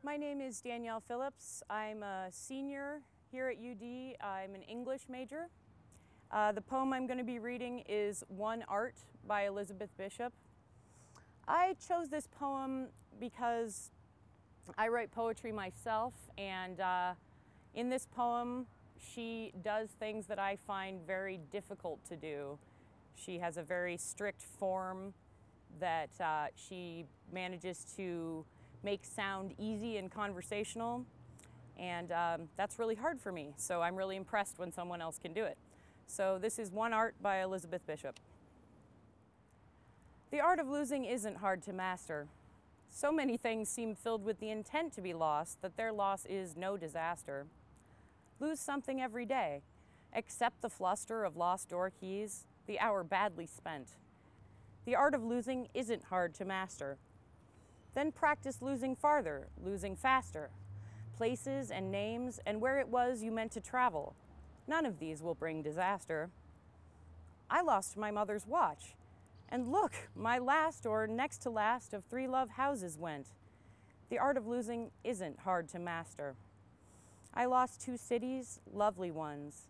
My name is Danielle Phillips. I'm a senior here at UD. I'm an English major. The poem I'm going to be reading is One Art by Elizabeth Bishop. I chose this poem because I write poetry myself, and in this poem she does things that I find very difficult to do. She has a very strict form that she manages to make sound easy and conversational, and that's really hard for me, so I'm really impressed when someone else can do it. So this is One Art by Elizabeth Bishop. The art of losing isn't hard to master. So many things seem filled with the intent to be lost that their loss is no disaster. Lose something every day. Accept the fluster of lost door keys, the hour badly spent. The art of losing isn't hard to master. Then practice losing farther, losing faster. Places and names and where it was you meant to travel. None of these will bring disaster. I lost my mother's watch. And look, my last or next to last of 3 love houses went. The art of losing isn't hard to master. I lost 2 cities, lovely ones,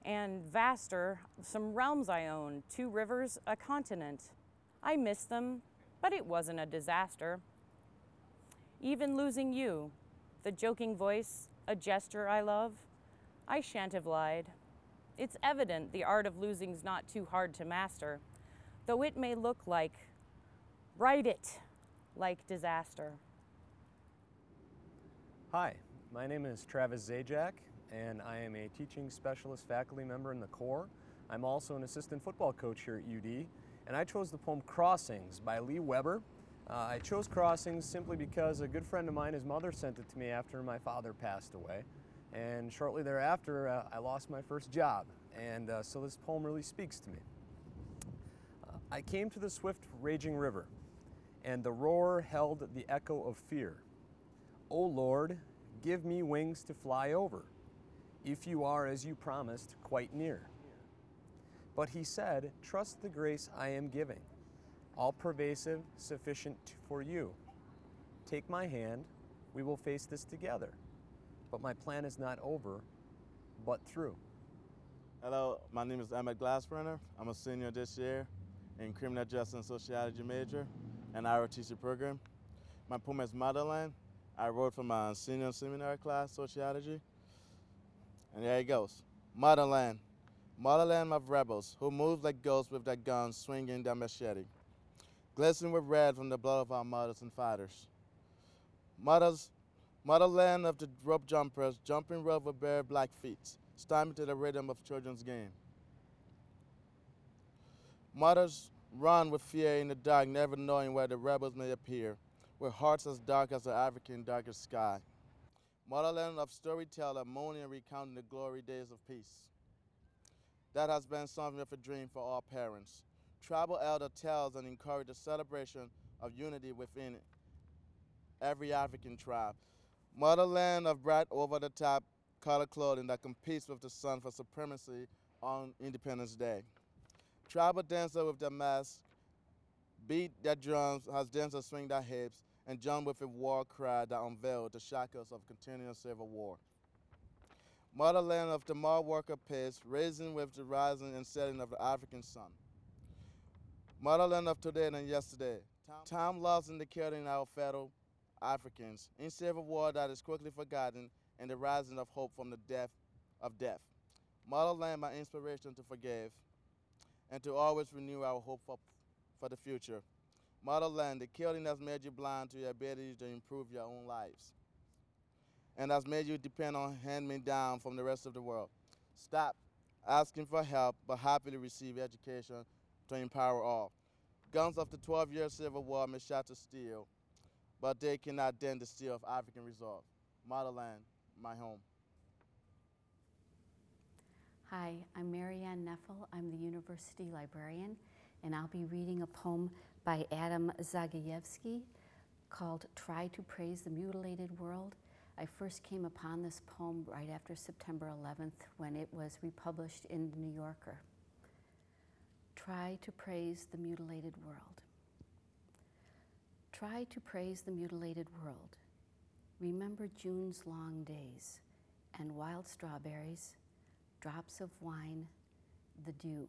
and vaster, some realms I own, 2 rivers, a continent. I missed them, but it wasn't a disaster. Even losing you, the joking voice, a gesture I love, I shan't have lied. It's evident the art of losing's not too hard to master, though it may look like, write it, like disaster. Hi, my name is Travis Zajac, and I am a teaching specialist faculty member in the Corps. I'm also an assistant football coach here at UD, and I chose the poem Crossings by Lee Weber. I chose Crossings simply because a good friend of mine, his mother, sent it to me after my father passed away. And shortly thereafter, I lost my first job. And so this poem really speaks to me. I came to the swift raging river, and the roar held the echo of fear. O Lord, give me wings to fly over, if you are, as you promised, quite near. But he said, trust the grace I am giving, all pervasive, sufficient for you. Take my hand, we will face this together. But my plan is not over, but through. Hello, my name is Emmett Glassbrenner. I'm a senior this year in criminal justice and sociology major and ROTC program. My poem is Madeline. I wrote for my senior seminar class, sociology. And there it goes. Motherland, motherland of rebels who move like ghosts with their guns swinging their machete, glistening with red from the blood of our mothers and fathers. Motherland of the rope jumpers, jumping rope with bare black feet, stamping to the rhythm of children's game. Mothers run with fear in the dark, never knowing where the rebels may appear, with hearts as dark as the African darkest sky. Motherland of storyteller, moaning and recounting the glory days of peace. That has been something of a dream for all parents. Tribal elder tells and encourages the celebration of unity within every African tribe. Motherland of bright over-the-top color clothing that competes with the sun for supremacy on Independence Day. Tribal dancers with their masks beat their drums as dancers swing their hips and jump with a war cry that unveiled the shackles of continuous civil war. Motherland of the mall worker pits, raising with the rising and setting of the African sun. Motherland of today and yesterday. Time lost in the killing of our fellow Africans, in civil war that is quickly forgotten, and the rising of hope from the death of death. Motherland, my inspiration to forgive and to always renew our hope for the future. Motherland, the killing has made you blind to your ability to improve your own lives and has made you depend on hand-me-down from the rest of the world. Stop asking for help, but happily receive education to empower all. Guns of the 12-year Civil War may shatter steel, but they cannot dent the steel of African resolve. Motherland, my home. Hi, I'm Marianne Neffel. I'm the university librarian, and I'll be reading a poem by Adam Zagajewski called Try to Praise the Mutilated World. I first came upon this poem right after September 11th when it was republished in The New Yorker. Try to praise the mutilated world. Try to praise the mutilated world. Remember June's long days and wild strawberries, drops of wine, the dew,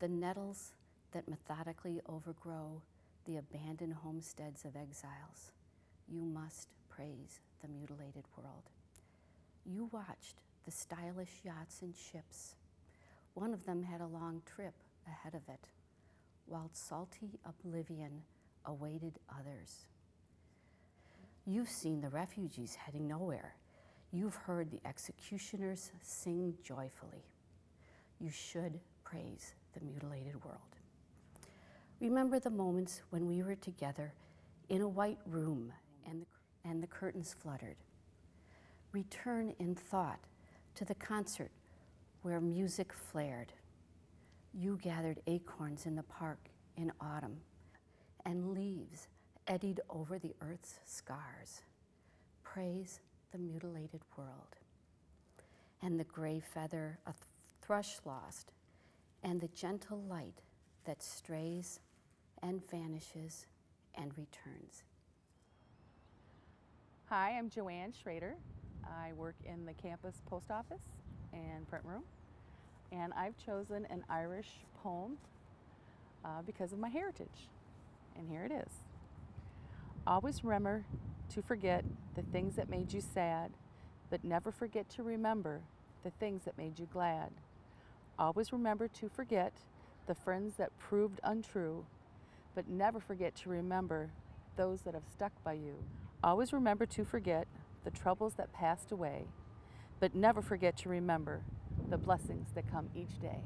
the nettles that methodically overgrow the abandoned homesteads of exiles. You must praise the mutilated world. You watched the stylish yachts and ships. One of them had a long trip ahead of it, while salty oblivion awaited others. You've seen the refugees heading nowhere. You've heard the executioners sing joyfully. You should praise the mutilated world. Remember the moments when we were together in a white room and the curtains fluttered. Return in thought to the concert where music flared. You gathered acorns in the park in autumn, and leaves eddied over the earth's scars. Praise the mutilated world. And the gray feather a thrush lost, and the gentle light that strays and vanishes and returns. Hi, I'm Joanne Schrader. I work in the campus post office and print room, and I've chosen an Irish poem because of my heritage, and here it is. Always remember to forget the things that made you sad, but never forget to remember the things that made you glad. Always remember to forget the friends that proved untrue, but never forget to remember those that have stuck by you. Always remember to forget the troubles that passed away, but never forget to remember the blessings that come each day.